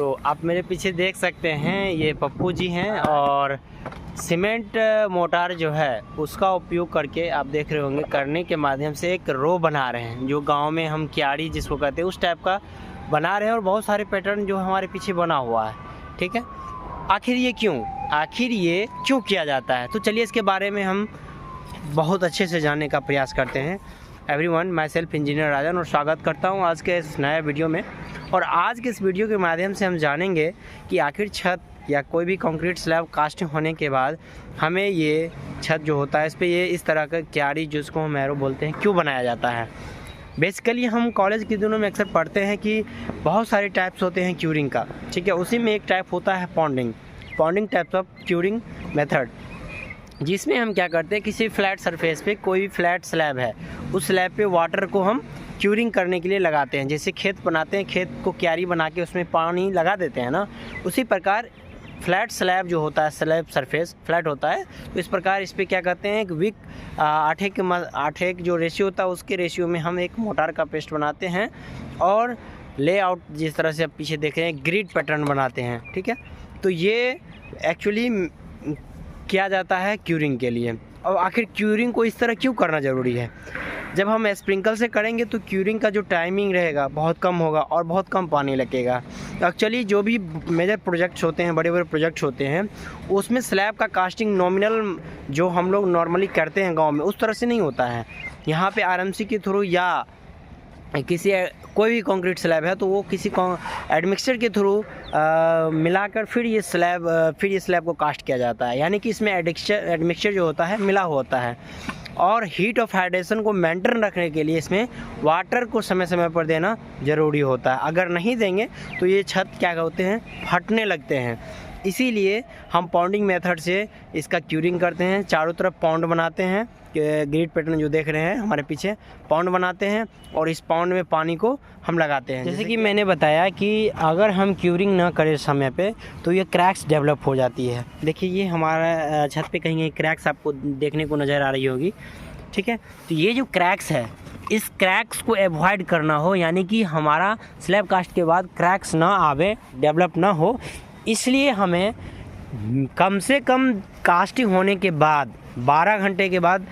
तो आप मेरे पीछे देख सकते हैं ये पप्पू जी हैं और सीमेंट मोटार जो है उसका उपयोग करके आप देख रहे होंगे करने के माध्यम से एक रो बना रहे हैं, जो गांव में हम क्यारी जिसको कहते हैं उस टाइप का बना रहे हैं। और बहुत सारे पैटर्न जो हमारे पीछे बना हुआ है, ठीक है। आखिर ये क्यों किया जाता है, तो चलिए इसके बारे में हम बहुत अच्छे से जानने का प्रयास करते हैं। एवरीवन, माई सेल्फ इंजीनियर राजन और स्वागत करता हूं आज के इस नए वीडियो में। और आज के इस वीडियो के माध्यम से हम जानेंगे कि आखिर छत या कोई भी कंक्रीट स्लैब कास्टिंग होने के बाद हमें ये छत जो होता है इस पे ये इस तरह का क्यारी जिसको हम एरो बोलते हैं क्यों बनाया जाता है। बेसिकली हम कॉलेज के दिनों में अक्सर पढ़ते हैं कि बहुत सारे टाइप्स होते हैं क्यूरिंग का, ठीक है। उसी में एक टाइप होता है पॉन्डिंग टाइप्स ऑफ क्यूरिंग मेथड, जिसमें हम क्या करते हैं किसी फ्लैट सरफेस पे कोई भी फ्लैट स्लैब है उस स्लैब पे वाटर को हम क्यूरिंग करने के लिए लगाते हैं। जैसे खेत बनाते हैं, खेत को क्यारी बना के उसमें पानी लगा देते हैं ना, उसी प्रकार फ्लैट स्लैब जो होता है, स्लैब सरफेस फ्लैट होता है, तो इस प्रकार इस पर क्या करते हैं एक विक 8:1 जो रेशियो होता है उसके रेशियो में हम एक मोटार का पेस्ट बनाते हैं और लेआउट जिस तरह से आप पीछे देख रहे हैं ग्रिड पैटर्न बनाते हैं, ठीक है। तो ये एक्चुअली किया जाता है क्यूरिंग के लिए। और आखिर क्यूरिंग को इस तरह क्यों करना ज़रूरी है? जब हम स्प्रिंकल से करेंगे तो क्यूरिंग का जो टाइमिंग रहेगा बहुत कम होगा और बहुत कम पानी लगेगा। एक्चुअली जो भी मेजर प्रोजेक्ट्स होते हैं, बड़े बड़े प्रोजेक्ट्स होते हैं, उसमें स्लैब का कास्टिंग नॉमिनल जो हम लोग नॉर्मली करते हैं गांव में उस तरह से नहीं होता है। यहाँ पे आरएमसी के थ्रू या किसी कोई भी कंक्रीट स्लैब है तो वो किसी एडमिक्सचर के थ्रू मिलाकर फिर ये स्लैब को कास्ट किया जाता है। यानी कि इसमें एडमिक्सचर जो होता है मिला होता है। और हीट ऑफ हाइड्रेशन को मेंटेन रखने के लिए इसमें वाटर को समय समय पर देना ज़रूरी होता है। अगर नहीं देंगे तो ये छत क्या होते हैं, फटने लगते हैं। इसीलिए हम पॉन्डिंग मेथड से इसका क्यूरिंग करते हैं। चारों तरफ पॉन्ड बनाते हैं, ग्रिड पैटर्न जो देख रहे हैं हमारे पीछे पॉन्ड बनाते हैं और इस पॉन्ड में पानी को हम लगाते हैं। जैसे कि मैंने बताया कि अगर हम क्यूरिंग ना करें समय पे तो ये क्रैक्स डेवलप हो जाती है। देखिए ये हमारा छत पे कहीं क्रैक्स आपको देखने को नज़र आ रही होगी, ठीक है। तो ये जो क्रैक्स है इस क्रैक्स को एवॉइड करना हो, यानी कि हमारा स्लैब कास्ट के बाद क्रैक्स ना आवे, डेवलप ना हो, इसलिए हमें कम से कम कास्टिंग होने के बाद 12 घंटे के बाद,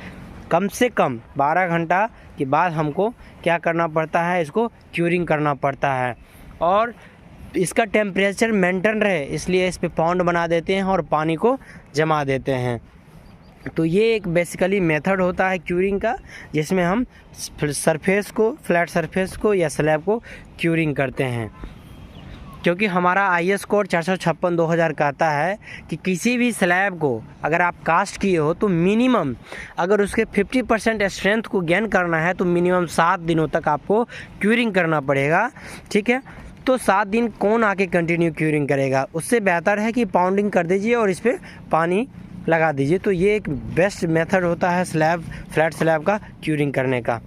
कम से कम 12 घंटा के बाद हमको क्या करना पड़ता है, इसको क्यूरिंग करना पड़ता है। और इसका टेम्परेचर मेंटेन रहे इसलिए इस पे पॉन्ड बना देते हैं और पानी को जमा देते हैं। तो ये एक बेसिकली मेथड होता है क्यूरिंग का, जिसमें हम सरफेस को, फ्लैट सरफेस को या स्लैब को क्यूरिंग करते हैं। क्योंकि हमारा IS कोड 456/2000 कहता है कि किसी भी स्लैब को अगर आप कास्ट किए हो तो मिनिमम अगर उसके 50% स्ट्रेंथ को गेन करना है तो मिनिमम 7 दिनों तक आपको क्यूरिंग करना पड़ेगा, ठीक है। तो 7 दिन कौन आके कंटिन्यू क्यूरिंग करेगा? उससे बेहतर है कि पाउंडिंग कर दीजिए और इस पर पानी लगा दीजिए। तो ये एक बेस्ट मेथड होता है फ्लैट स्लैब का क्यूरिंग करने का।